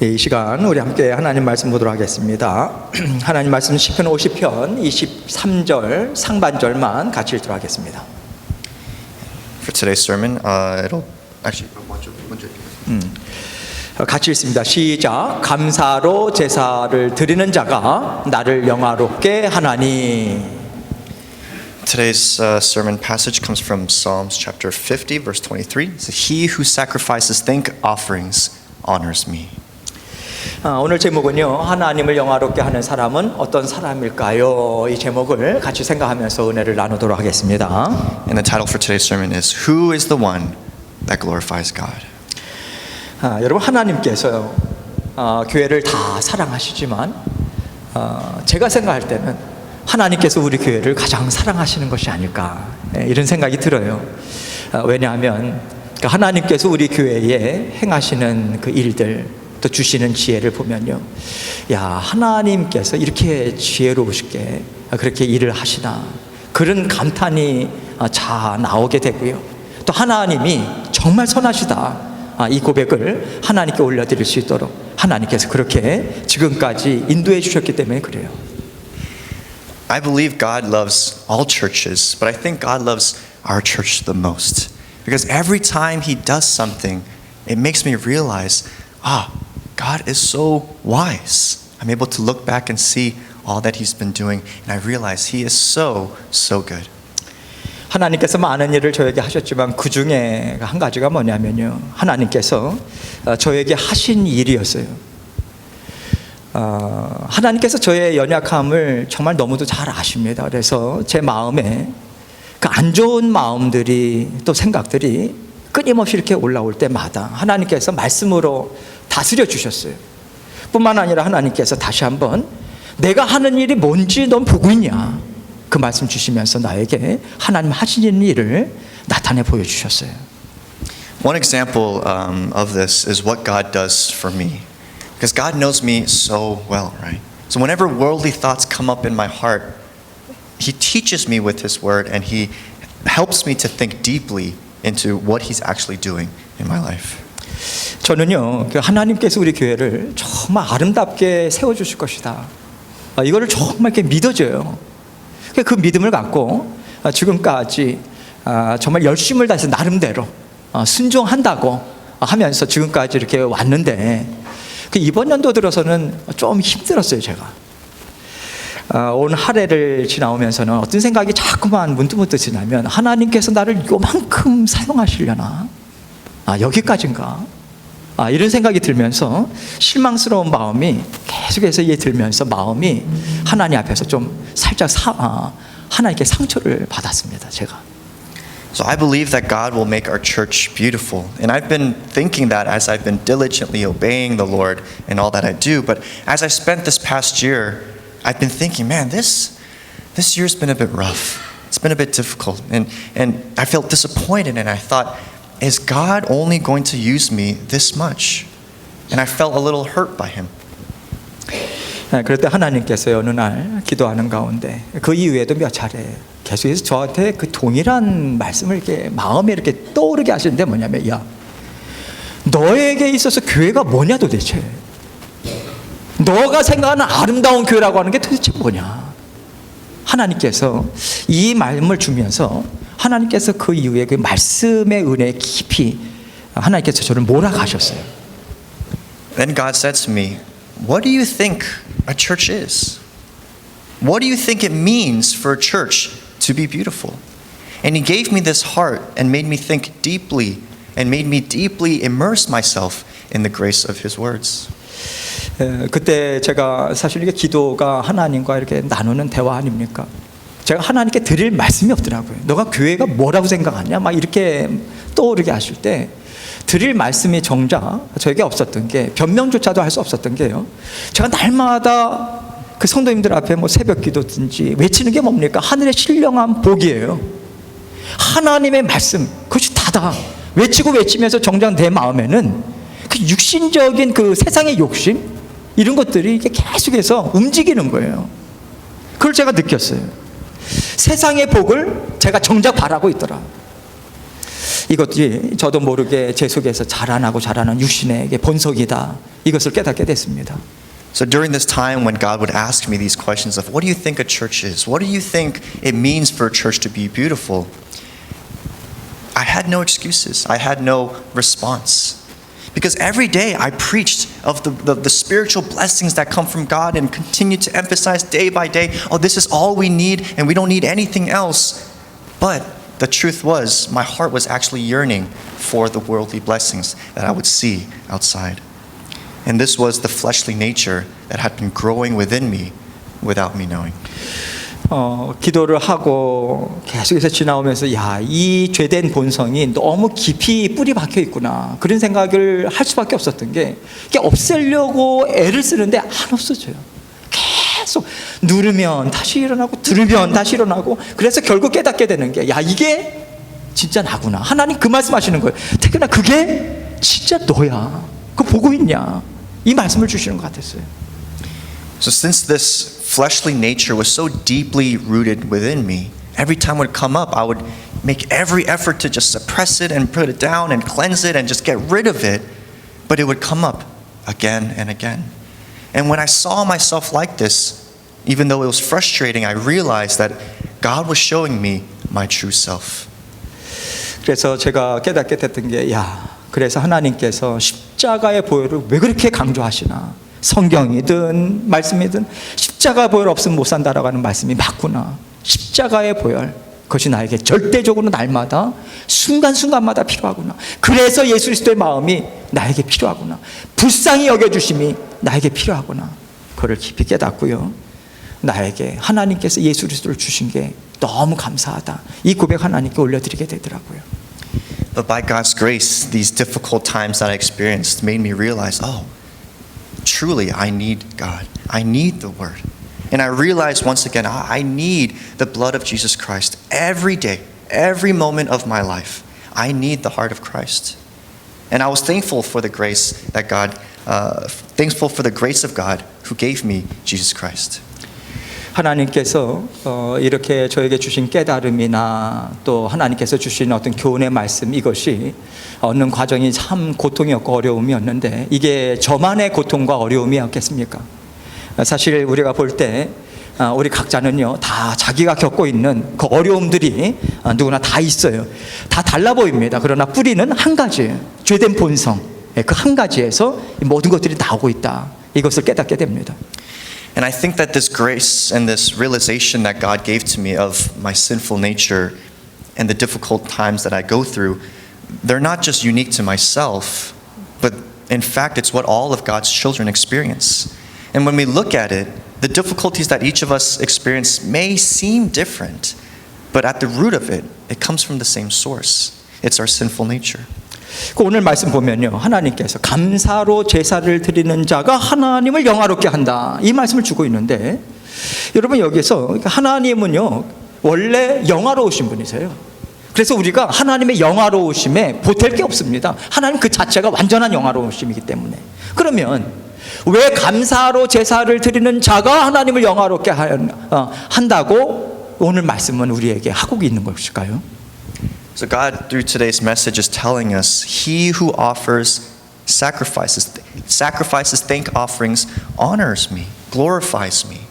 이 시간 우리 함께 하나님 말씀 보도록 하겠습니다. 하나님 말씀 시편 50편 23절 상반절만 같이 읽도록 하겠습니다. For today's sermon, it'll actually 같이 읽습니다. 시작. 감사로 제사를 드리는 자가 나를 영화롭게 하나니. Today's sermon passage comes from Psalms chapter 50, verse 23. It says, "He who sacrifices thank offerings honors me." 오늘 제목은요, 하나님을 영화롭게 하는 사람은 어떤 사람일까요? 이 제목을 같이 생각하면서 은혜를 나누도록 하겠습니다. And the title for today's sermon is "Who is the one that glorifies God?" 여러분, 하나님께서요, 교회를 다 사랑하시지만 제가 생각할 때는 하나님께서 우리 교회를 가장 사랑하시는 것이 아닐까, 이런 생각이 들어요. 왜냐하면 하나님께서 우리 교회에 행하시는 그 일들, 또 주시는 지혜를 보면요, 야, 하나님께서 이렇게 지혜로우시게 그렇게 일을 하시나, 그런 감탄이 자 나오게 되고요. 또 하나님이 정말 선하시다, 이 고백을 하나님께 올려드릴 수 있도록 하나님께서 그렇게 지금까지 인도해 주셨기 때문에 그래요. I believe God loves all churches, but I think God loves our church the most. Because every time He does something, it makes me realize, God is so wise. I'm able to look back and see all that He's been doing, and I realize He is so good. 하나님께서 많은 일을 저에게 하셨지만 그 중에 한 가지가 뭐냐면요, 하나님께서 저에게 하신 일이었어요. 하나님께서 저의 연약함을 정말 너무도 잘 아십니다. 그래서 제 마음에 그 안 좋은 마음들이, 또 생각들이 끊임없이 이렇게 올라올 때마다 하나님께서 말씀으로 다스려 주셨어요. 뿐만 아니라 하나님께서 다시 한번 내가 하는 일이 뭔지 넌 보고 있냐, 그 말씀 주시면서 나에게 하나님 하시는 일을 나타내 보여주셨어요. One example of this is what God does for me. Because God knows me so well, right? So whenever worldly thoughts come up in my heart, He teaches me with His word, and He helps me to think deeply into what He's actually doing in my life. 저는요, 하나님께서 우리 교회를 정말 아름답게 세워주실 것이다, 이거를 정말 이렇게 믿어져요. 그 믿음을 갖고 지금까지 정말 열심을 다해서 나름대로 순종한다고 하면서 지금까지 이렇게 왔는데, 이번 연도 들어서는 좀 힘들었어요. 제가 온 한 해를 지나오면서는 어떤 생각이 자꾸만 문득문득 지나면, 하나님께서 나를 요만큼 사용하시려나, 여기까지인가, 이런 생각이 들면서 실망스러운 마음이 계속해서 들면서 마음이 하나님 앞에서 좀 살짝 하나님께 상처를 받았습니다, 제가. So I believe that God will make our church beautiful. And I've been thinking that as I've been diligently obeying the Lord in all that I do. But as I spent this past year, I've been thinking, man, this year's been a bit rough. It's been a bit difficult. And I felt disappointed, and I thought, is God only going to use me this much? And I felt a little hurt by Him. 그럴 때 하나님께서 어느 날 기도하는 가운데, 그 이후에도 몇 차례 계속해서 저한테 그 동일한 말씀을 이렇게 마음에 이렇게 떠오르게 하시는데, 뭐냐면, 야, 너에게 있어서 교회가 뭐냐 도대체? 너가 생각하는 아름다운 교회라고 하는 게 도대체 뭐냐? 하나님께서 이 말씀을 주면서 하나님께서 그 이후에 그 말씀의 은혜 깊이 하나님께서 저를 몰아가셨어요. Then God said to me, what do you think a church is? What do you think it means for a church to be beautiful? And He gave me this heart and made me think deeply and made me deeply immerse myself in the grace of His words. 그때 제가 사실 이게 기도가 하나님과 이렇게 나누는 대화 아닙니까? 제가 하나님께 드릴 말씀이 없더라고요. 너가 교회가 뭐라고 생각하냐, 막 이렇게 떠오르게 하실 때 드릴 말씀이 정작 저에게 없었던 게, 변명조차도 할 수 없었던 게요, 제가 날마다 그 성도님들 앞에 뭐 새벽 기도든지 외치는 게 뭡니까? 하늘의 신령한 복이에요. 하나님의 말씀, 그것이 다다. 외치면서 정작 내 마음에는 그 육신적인 그 세상의 욕심, 이런 것들이 이게 계속해서 움직이는 거예요. 그걸 제가 느꼈어요. 세상의 복을 제가 정작 바라고 있더라. 이것이 저도 모르게 제 속에서 자라나는 육신의 본속이다. 이것을 깨닫게 됐습니다. So during this time when God would ask me these questions of what do you think a church is? What do you think it means for a church to be beautiful? I had no excuses. I had no response. Because every day I preached of the spiritual blessings that come from God and continued to emphasize day by day, oh, this is all we need and we don't need anything else. But the truth was, my heart was actually yearning for the worldly blessings that I would see outside. And this was the fleshly nature that had been growing within me without me knowing. 기도를 하고 계속해서 지나오면서 이 죄된 본성이 너무 깊이 뿌리 박혀 있구나. 그런 생각을 할 수밖에 없었던 게 이게 없애려고 애를 쓰는데 안 없어져요. 계속 누르면 다시 일어나고 들으면 다시 일어나고 그래서 결국 깨닫게 되는 게 이게 진짜 나구나. 하나님 그 말씀하시는 거예요. 태균아 그게 진짜 너야. 그거 보고 있냐. 이 말씀을 주시는 것 같았어요. So since this fleshly nature was so deeply rooted within me, every time it would come up, I would make every effort to just suppress it and put it down and cleanse it and just get rid of it. But it would come up again and again. And when I saw myself like this, even though it was frustrating, I realized that God was showing me my true self. 그래서 제가 깨닫게 됐던 게 그래서 하나님께서 십자가의 보혈을 왜 그렇게 강조하시나. 성경이든 말씀이든 십자가 보혈 없으면 못 산다라고 하는 말씀이 맞구나. 십자가의 보혈 그것이 나에게 절대적으로 날마다 순간순간마다 필요하구나. 그래서 예수 그리스도의 마음이 나에게 필요하구나. 불쌍히 여겨주심이 나에게 필요하구나. 그걸 깊이 깨닫고요. 나에게 하나님께서 예수 그리스도를 주신 게 너무 감사하다. 이 고백 하나님께 올려드리게 되더라고요. But by God's grace, these difficult times that I experienced made me realize, truly, I need God. I need the Word. And I realized once again, I need the blood of Jesus Christ every day, every moment of my life. I need the heart of Christ. And I was thankful for the grace that thankful for the grace of God who gave me Jesus Christ. 하나님께서 이렇게 저에게 주신 깨달음이나 또 하나님께서 주신 어떤 교훈의 말씀 이것이 얻는 과정이 참 고통이었고 어려움이었는데 이게 저만의 고통과 어려움이었겠습니까? 사실 우리가 볼 때 우리 각자는요 다 자기가 겪고 있는 그 어려움들이 누구나 다 있어요. 다 달라 보입니다. 그러나 뿌리는 한 가지예요. 죄된 본성 그 한 가지에서 모든 것들이 나오고 있다. 이것을 깨닫게 됩니다. And I think that this grace and this realization that God gave to me of my sinful nature and the difficult times that I go through, they're not just unique to myself, but in fact, it's what all of God's children experience. And when we look at it, the difficulties that each of us experience may seem different, but at the root of it, it comes from the same source. It's our sinful nature. 오늘 말씀 보면요 하나님께서 감사로 제사를 드리는 자가 하나님을 영화롭게 한다 이 말씀을 주고 있는데 여러분 여기서 하나님은요 원래 영화로우신 분이세요. 그래서 우리가 하나님의 영화로우심에 보탤 게 없습니다. 하나님 그 자체가 완전한 영화로우심이기 때문에 그러면 왜 감사로 제사를 드리는 자가 하나님을 영화롭게 한다고 오늘 말씀은 우리에게 하고 있는 것일까요? So God, through today's message, is telling us, He who offers sacrifices, thank offerings, honors me, glorifies me.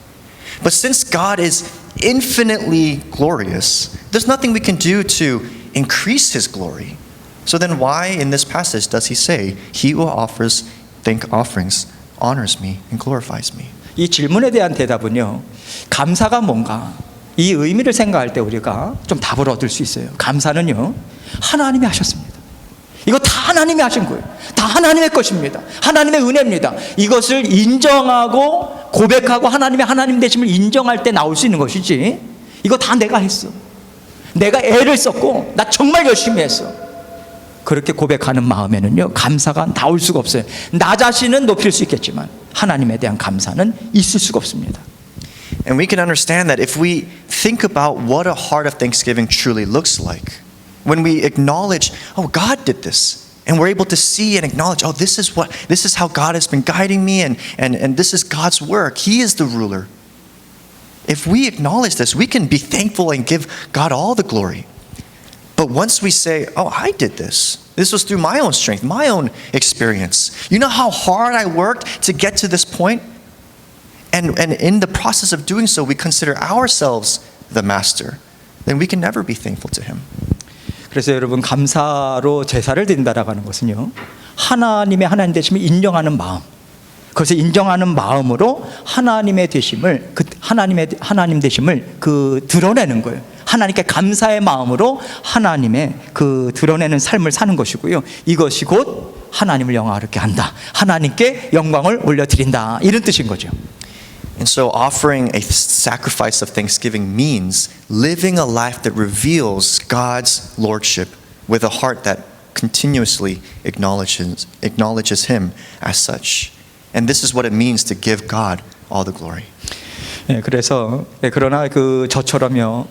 But since God is infinitely glorious, there's nothing we can do to increase His glory. So then why in this passage does He say, He who offers thank offerings, honors me and glorifies me? 이 질문에 대한 대답은요 감사가 뭔가 이 의미를 생각할 때 우리가 좀 답을 얻을 수 있어요. 감사는요 하나님이 하셨습니다. 이거 다 하나님이 하신 거예요. 다 하나님의 것입니다. 하나님의 은혜입니다. 이것을 인정하고 고백하고 하나님의 하나님 되심을 인정할 때 나올 수 있는 것이지 이거 다 내가 했어. 내가 애를 썼고 나 정말 열심히 했어. 그렇게 고백하는 마음에는요 감사가 나올 수가 없어요. 나 자신은 높일 수 있겠지만 하나님에 대한 감사는 있을 수가 없습니다. And we can understand that if we think about what a heart of thanksgiving truly looks like, when we acknowledge, oh, God did this, and we're able to see and acknowledge, oh, this is how God has been guiding me, and this is God's work. He is the ruler. If we acknowledge this, we can be thankful and give God all the glory. But once we say, oh, I did this. This was through my own strength, my own experience. You know how hard I worked to get to this point? And in the process of doing so, we consider ourselves the master. Then we can never be thankful to him. 그래서 여러분 감사로 제사를 드린다라고 하는 것은요. 하나님의 하나님 되심을 인정하는 마음. 그것을 인정하는 마음으로 하나님의 되심을 하나님 되심을 드러내는 거예요. 하나님께 감사의 마음으로 하나님의 드러내는 삶을 사는 것이고요. 이것이 곧 하나님을 영화롭게 한다. 하나님께 영광을 올려드린다. 이런 뜻인 거죠. And so offering a sacrifice of thanksgiving means living a life that reveals God's lordship with a heart that continuously acknowledges him as such. And this is what it means to give God all the glory. 그래서 그러나 저처럼요.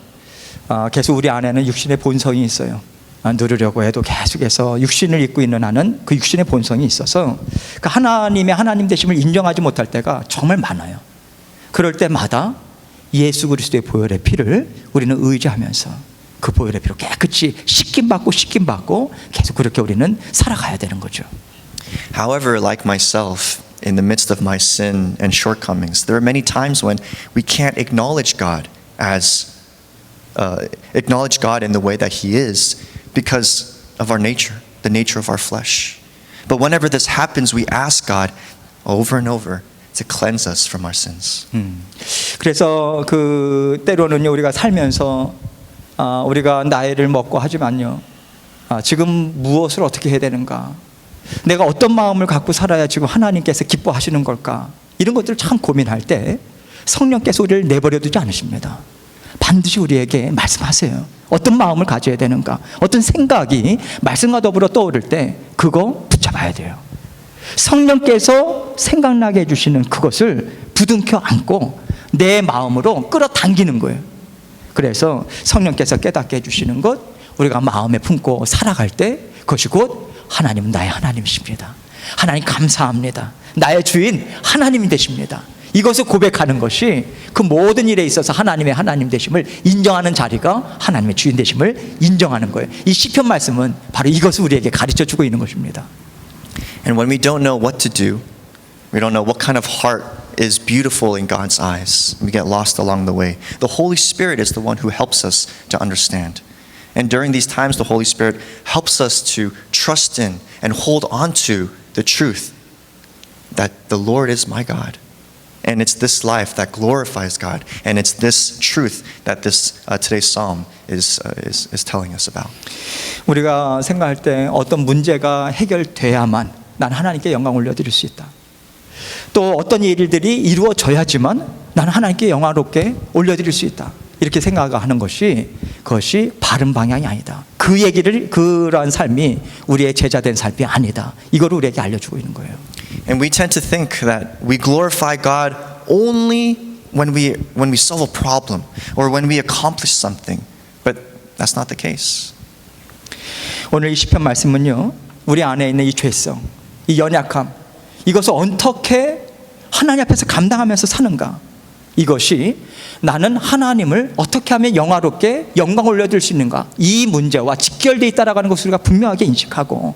계속 우리 안에는 육신의 본성이 있어요. 누리려고 해도 계속해서 육신을 입고 있는 나는 그 육신의 본성이 있어서 하나님의 하나님 되심을 인정하지 못할 때가 정말 많아요. 그럴 때마다 예수 그리스도의 보혈의 피를 우리는 의지하면서 그 보혈의 피로 깨끗이 씻김받고 계속 그렇게 우리는 살아가야 되는 거죠. However, like myself, in the midst of my sin and shortcomings, there are many times when we can't acknowledge God in the way that he is because of our nature, the nature of our flesh. But whenever this happens, we ask God over and over to cleanse us from our sins. 그래서 때로는요 우리가 살면서 우리가 나이를 먹고 하지만요 지금 무엇을 어떻게 해야 되는가, 내가 어떤 마음을 갖고 살아야 지금 하나님께서 기뻐하시는 걸까, 이런 것들을 참 고민할 때 성령께서 우리를 내버려 두지 않으십니다. 반드시 우리에게 말씀하세요. 어떤 마음을 가져야 되는가, 어떤 생각이 말씀과 더불어 떠오를 때 그거 붙잡아야 돼요. 성령께서 생각나게 해주시는 그것을 부둥켜 안고 내 마음으로 끌어당기는 거예요. 그래서 성령께서 깨닫게 해주시는 것, 우리가 마음에 품고 살아갈 때 그것이 곧 하나님은 나의 하나님이십니다. 하나님 감사합니다. 나의 주인 하나님이 되십니다. 이것을 고백하는 것이 그 모든 일에 있어서 하나님의 하나님 되심을 인정하는 자리가 하나님의 주인 되심을 인정하는 거예요. 이 시편 말씀은 바로 이것을 우리에게 가르쳐주고 있는 것입니다. And when we don't know what to do, we don't know what kind of heart is beautiful in God's eyes, we get lost along the way. The Holy Spirit is the one who helps us to understand. And during these times, the Holy Spirit helps us to trust in and hold on to the truth that the Lord is my God. And it's this life that glorifies God. And it's this truth that today's psalm is telling us about. 우리가 생각할 때 어떤 문제가 해결돼야만 난 하나님께 영광 올려드릴 수 있다. 또 어떤 일들이 이루어져야지만 나는 하나님께 영화롭게 올려드릴 수 있다. 이렇게 생각하는 것이 그것이 바른 방향이 아니다. 그러한 삶이 우리의 제자된 삶이 아니다. 이거를 우리에게 알려주고 있는 거예요. And we tend to think that we glorify God only when we solve a problem or when we accomplish something. But that's not the case. 오늘 이 시편 말씀은요, 우리 안에 있는 이 죄성, 이 연약함, 이것을 어떻게 하나님 앞에서 감당하면서 사는가, 이것이 나는 하나님을 어떻게 하면 영화롭게 영광 올려드릴 수 있는가, 이 문제와 직결되어 있다라고 하는 것을 우리가 분명하게 인식하고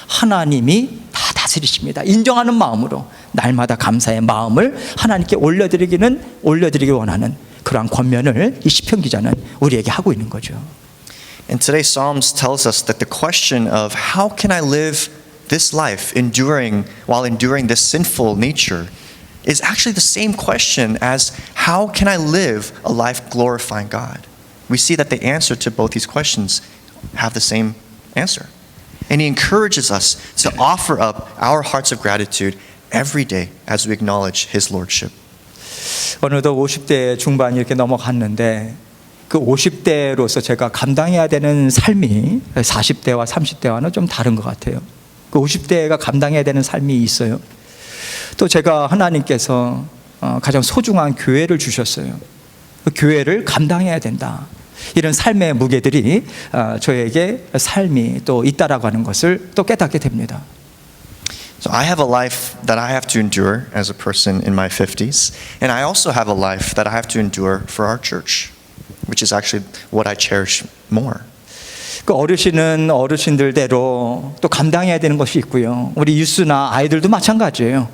하나님이 다 다스리십니다. 인정하는 마음으로 날마다 감사의 마음을 하나님께 올려드리기 원하는 그러한 권면을 이 시편 기자는 우리에게 하고 있는 거죠. And today's Psalms tells us that the question of how can I live this life while enduring this sinful nature is actually the same question as how can I live a life glorifying God? We see that the answer to both these questions have the same answer. And he encourages us to offer up our hearts of gratitude every day as we acknowledge his lordship. 어느덧 50대 중반이 이렇게 넘어갔는데 그 50대로서 제가 감당해야 되는 삶이 40대와 30대와는 좀 다른 것 같아요. 그 50대가 감당해야 되는 삶이 있어요. 또 제가 하나님께서 가장 소중한 교회를 주셨어요. 그 교회를 감당해야 된다. 이런 삶의 무게들이 저에게 삶이 또 있다라고 하는 것을 또 깨닫게 됩니다. So I have a life that I have to endure as a person in my 50s, and I also have a life that I have to endure for our church, which is actually what I cherish more. 그 어르신은 어르신들대로 또 감당해야 되는 것이 있고요. 우리 유스나 아이들도 마찬가지예요.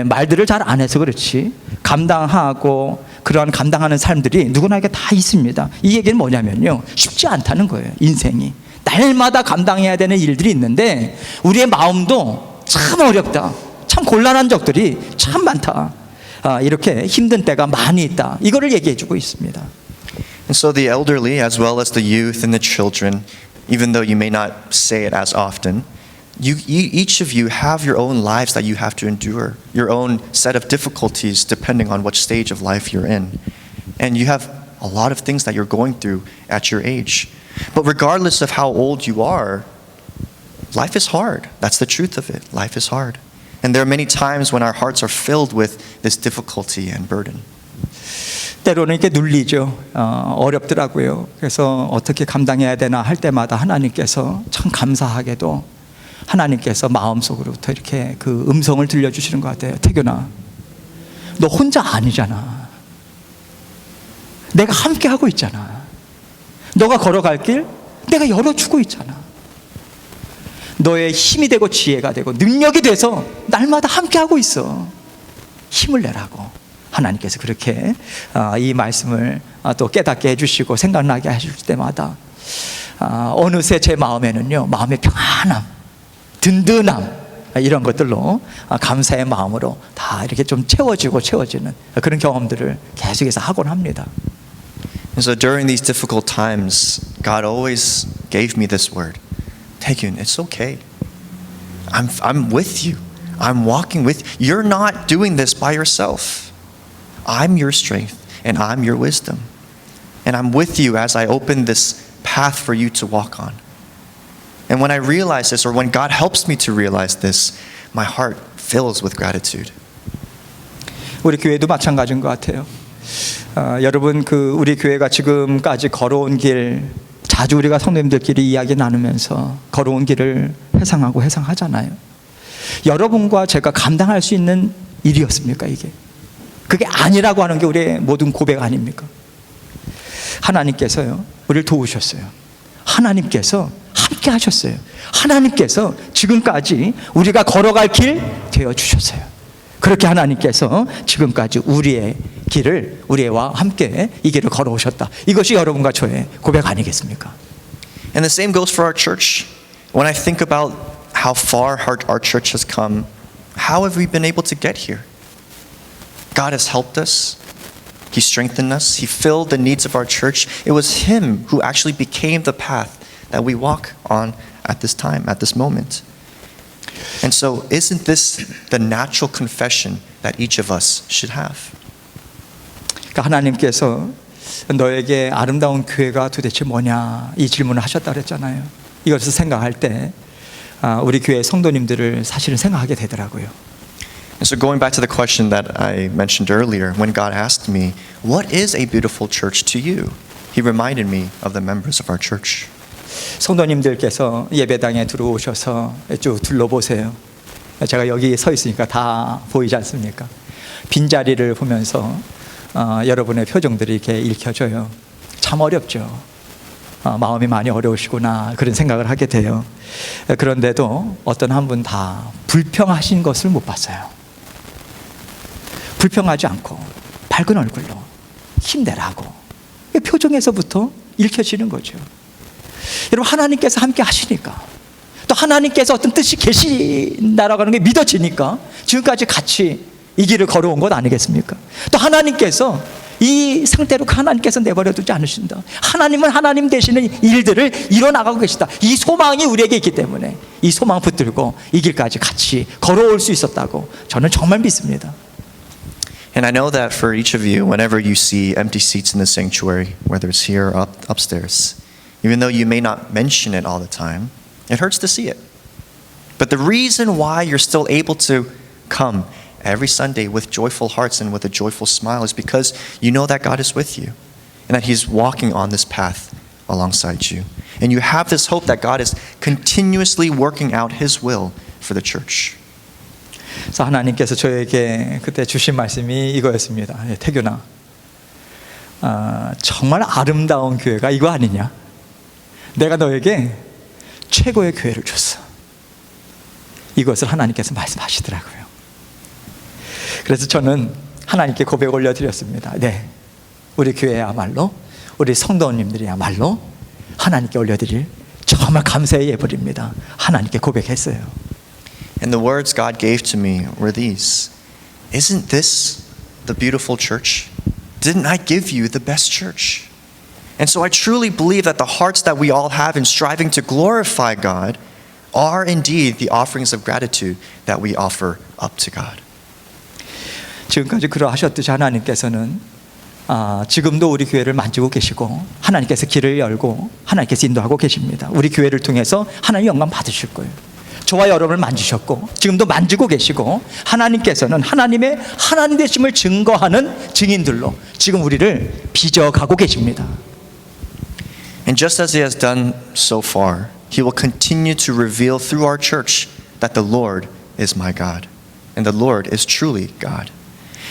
말들을 잘 안 해서 그렇지 감당하고 그러한 감당하는 삶들이 누구나에게 다 있습니다. 이 얘기는 뭐냐면요, 쉽지 않다는 거예요. 인생이 날마다 감당해야 되는 일들이 있는데 우리의 마음도 참 어렵다, 참 곤란한 적들이 참 많다, 이렇게 힘든 때가 많이 있다, 이거를 얘기해 주고 있습니다. And so the elderly, as well as the youth and the children, even though you may not say it as often, each of you have your own lives that you have to endure, your own set of difficulties depending on which stage of life you're in. And you have a lot of things that you're going through at your age. But regardless of how old you are, life is hard. That's the truth of it. Life is hard. And there are many times when our hearts are filled with this difficulty and burden. 때로는 이렇게 눌리죠. 어렵더라고요. 그래서 어떻게 감당해야 되나 할 때마다 하나님께서 참 감사하게도 하나님께서 마음속으로부터 이렇게 그 음성을 들려주시는 것 같아요. 태균아, 너 혼자 아니잖아. 내가 함께 하고 있잖아. 너가 걸어갈 길 내가 열어주고 있잖아. 너의 힘이 되고 지혜가 되고 능력이 돼서 날마다 함께 하고 있어. 힘을 내라고 하나님께서 그렇게 이 말씀을 또 깨닫게 해주시고 생각나게 하실 때마다 어느새 제 마음에는요, 마음의 평안함, 든든함, 이런 것들로 감사의 마음으로 다 이렇게 좀 채워지는 그런 경험들을 계속해서 하곤 합니다. And so during these difficult times, God always gave me this word. Taekyun, it's okay. I'm with you. I'm walking with you. You're not doing this by yourself. I'm your strength and I'm your wisdom. And I'm with you as I open this path for you to walk on. And when I realize this, or when God helps me to realize this, my heart fills with gratitude. 우리 교회도 마찬가지인 것 같아요. 여러분, 우리 교회가 지금까지 걸어온 길, 자주 우리가 성도님들끼리 이야기 나누면서 걸어온 길을 회상하잖아요. 여러분과 제가 감당할 수 있는 일이었습니까, 이게? 그게 아니라고 하는 게 우리의 모든 고백 아닙니까? 하나님께서요, 우리를 도우셨어요. 하나님께서 함께 하셨어요. 하나님께서 지금까지 우리가 걸어갈 길 되어주셨어요. 그렇게 하나님께서 지금까지 우리의 길을, 우리와 함께 이 길을 걸어오셨다. 이것이 여러분과 저의 고백 아니겠습니까? And the same goes for our church. When I think about how far our church has come, how have we been able to get here? God has helped us. He strengthened us. He filled the needs of our church. It was Him who actually became the path that we walk on at this time, at this moment. And so, isn't this the natural confession that each of us should have? 그러니까 하나님께서 너에게 아름다운 교회가 도대체 뭐냐, 이 질문을 하셨다고 그랬잖아요. 이것을 생각할 때 우리 교회 성도님들을 사실은 생각하게 되더라고요. And so going back to the question that I mentioned earlier, when God asked me, what is a beautiful church to you? He reminded me of the members of our church. 성도님들께서 예배당에 들어오셔서 쭉 둘러보세요. 제가 여기 서 있으니까 다 보이지 않습니까? 빈자리를 보면서 여러분의 표정들이 이렇게 읽혀져요. 참 어렵죠. 마음이 많이 어려우시구나, 그런 생각을 하게 돼요. 그런데도 어떤 한 분 다 불평하신 것을 못 봤어요. 불평하지 않고 밝은 얼굴로 힘내라고, 표정에서부터 읽혀지는 거죠. 여러분, 하나님께서 함께 하시니까, 또 하나님께서 어떤 뜻이 계신다라고 하는 게 믿어지니까 지금까지 같이 이 길을 걸어온 것 아니겠습니까? 또 하나님께서 이 상태로 하나님께서 내버려 두지 않으신다. 하나님은 하나님 되시는 일들을 이뤄나가고 계시다. 이 소망이 우리에게 있기 때문에 이 소망 붙들고 이 길까지 같이 걸어올 수 있었다고 저는 정말 믿습니다. And I know that for each of you, whenever you see empty seats in the sanctuary, whether it's here or upstairs, even though you may not mention it all the time, it hurts to see it. But the reason why you're still able to come every Sunday with joyful hearts and with a joyful smile is because you know that God is with you and that He's walking on this path alongside you. And you have this hope that God is continuously working out His will for the church. 그래서 하나님께서 저에게 그때 주신 말씀이 이거였습니다. 태균아, 정말 아름다운 교회가 이거 아니냐? 내가 너에게 최고의 교회를 줬어. 이것을 하나님께서 말씀하시더라고요. 그래서 저는 하나님께 고백 올려드렸습니다. 네, 우리 교회야말로, 우리 성도님들이야말로 하나님께 올려드릴 정말 감사의 예물입니다. 하나님께 고백했어요. And the words God gave to me were these. Isn't this the beautiful church? Didn't I give you the best church? And so I truly believe that the hearts that we all have in striving to glorify God are indeed the offerings of gratitude that we offer up to God. 지금까지 그러하셨듯이 하나님께서는 지금도 우리 교회를 만지고 계시고 하나님께서 길을 열고 하나님께서 인도하고 계십니다. 우리 교회를 통해서 하나님 영광 받으실 거예요. 저와 여러분을 만지셨고 지금도 만지고 계시고 하나님께서는 하나님의 하나님 되심을 증거하는 증인들로 지금 우리를 빚어가고 계십니다. And just as He has done so far, He will continue to reveal through our church that the Lord is my God, and the Lord is truly God.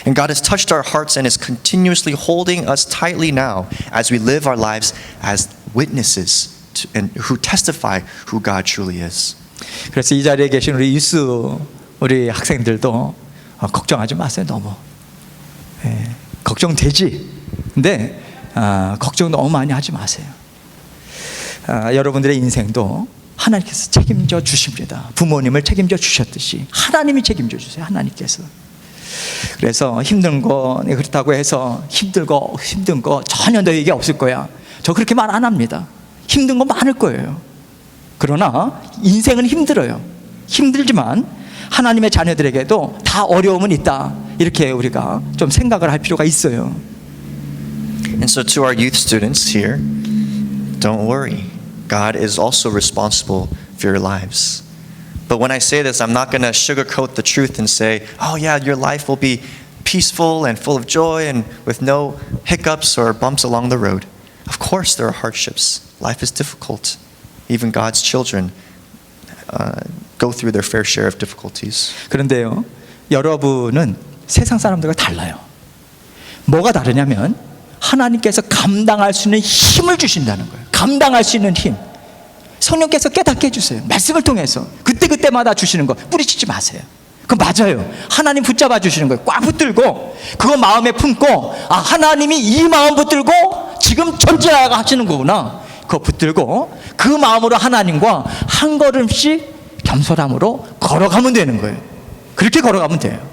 And God has touched our hearts and is continuously holding us tightly now as we live our lives as witnesses and who testify who God truly is. 그래서 이 자리에 계신 우리 유스 우리 학생들도 걱정하지 마세요. 너무 걱정되지. 근데 걱정 너무 많이 하지 마세요. 여러분들의 인생도 하나님께서 책임져 주십니다. 부모님을 책임져 주셨듯이 하나님이 책임져 주세요. 하나님께서. 그래서 힘든 거 그렇다고 해서 힘든 거 전혀 너에게 없을 거야. 저 그렇게 말 안 합니다. 힘든 거 많을 거예요. 그러나 인생은 힘들어요. 힘들지만 하나님의 자녀들에게도 다 어려움은 있다. 이렇게 우리가 좀 생각을 할 필요가 있어요. And so to our youth students here, don't worry. God is also responsible for your lives. But when I say this, I'm not going to sugarcoat the truth and say, oh yeah, your life will be peaceful and full of joy and with no hiccups or bumps along the road. Of course there are hardships. Life is difficult. Even God's children go through their fair share of difficulties. 그런데요, 여러분은 세상 사람들과 달라요. 뭐가 다르냐면 하나님께서 감당할 수 있는 힘을 주신다는 거예요. 감당할 수 있는 힘. 성령께서 깨닫게 해주세요. 말씀을 통해서 그때마다 주시는 거 뿌리치지 마세요. 그거 맞아요. 하나님 붙잡아 주시는 거예요. 꽉 붙들고 그거 마음에 품고 하나님이 이 마음 붙들고 지금 전진하가 하시는 거구나. 그거 붙들고 그 마음으로 하나님과 한 걸음씩 겸손함으로 걸어가면 되는 거예요. 그렇게 걸어가면 돼요.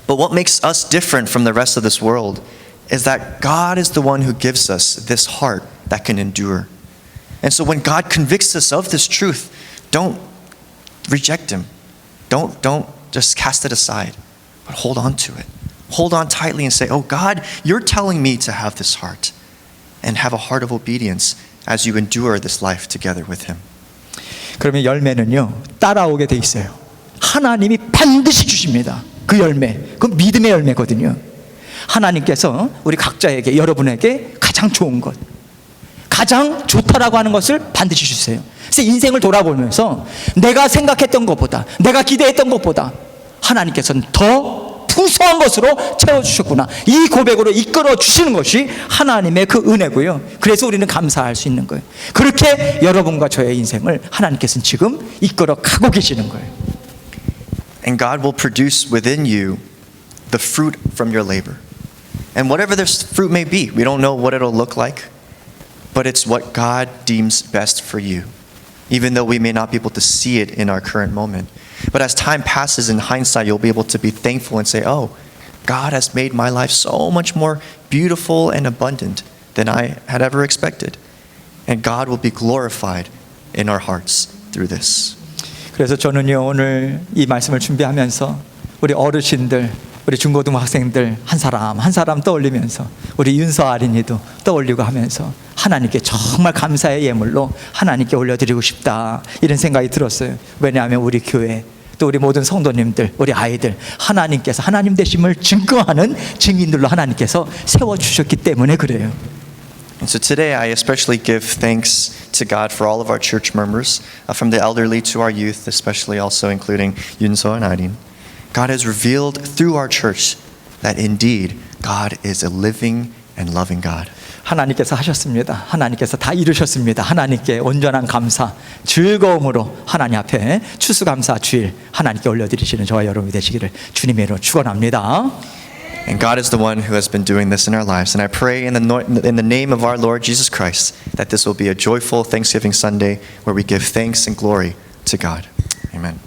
But what makes us different from the rest of this world is that God is the one who gives us this heart that can endure. And so when God convicts us of this truth, don't reject Him. Don't just cast it aside, but hold on to it. Hold on tightly and say, oh God, you're telling me to have this heart and have a heart of obedience as you endure this life together with Him. 그러면 열매는요, 따라오게 돼 있어요. 하나님이 반드시 주십니다. 그 열매, 그 믿음의 열매거든요. 하나님께서 우리 각자에게, 여러분에게 가장 좋은 것, 가장 좋다라고 하는 것을 반드시 주세요. 그래서 인생을 돌아보면서 내가 생각했던 것보다, 내가 기대했던 것보다 하나님께서는 더 풍성한 것으로 채워주셨구나. 이 고백으로 이끌어 주시는 것이 하나님의 그 은혜고요. 그래서 우리는 감사할 수 있는 거예요. 그렇게 여러분과 저의 인생을 하나님께서는 지금 이끌어 가고 계시는 거예요. And God will produce within you the fruit from your labor. And whatever this fruit may be, we don't know what it'll look like, but it's what God deems best for you, even though we may not be able to see it in our current moment. But as time passes, in hindsight, you'll be able to be thankful and say, oh, God has made my life so much more beautiful and abundant than I had ever expected. And God will be glorified in our hearts through this. 그래서 저는요, 오늘 이 말씀을 준비하면서 우리 어르신들, 우리 중고등학생들 한 사람 떠올리면서 우리 윤서 아린이도 떠올리고 하면서 하나님께 정말 감사의 예물로 하나님께 올려드리고 싶다, 이런 생각이 들었어요. 왜냐하면 우리 교회 또 우리 모든 성도님들, 우리 아이들, 하나님께서 하나님 되심을 증거하는 증인들로 하나님께서 세워주셨기 때문에 그래요. And so today I especially give thanks to God for all of our church members, from the elderly to our youth, especially also including Yunso and Arin. God has revealed through our church that indeed God is a living and loving God. 하나님께서 하셨습니다. 하나님께서 다 이루셨습니다. 하나님께 온전한 감사, 즐거움으로 하나님 앞에 추수감사 주일 하나님께 올려드리시는 저와 여러분이 되시기를 주님의 이름으로 축원합니다. And God is the one who has been doing this in our lives. And I pray in the name of our Lord Jesus Christ that this will be a joyful Thanksgiving Sunday where we give thanks and glory to God. Amen.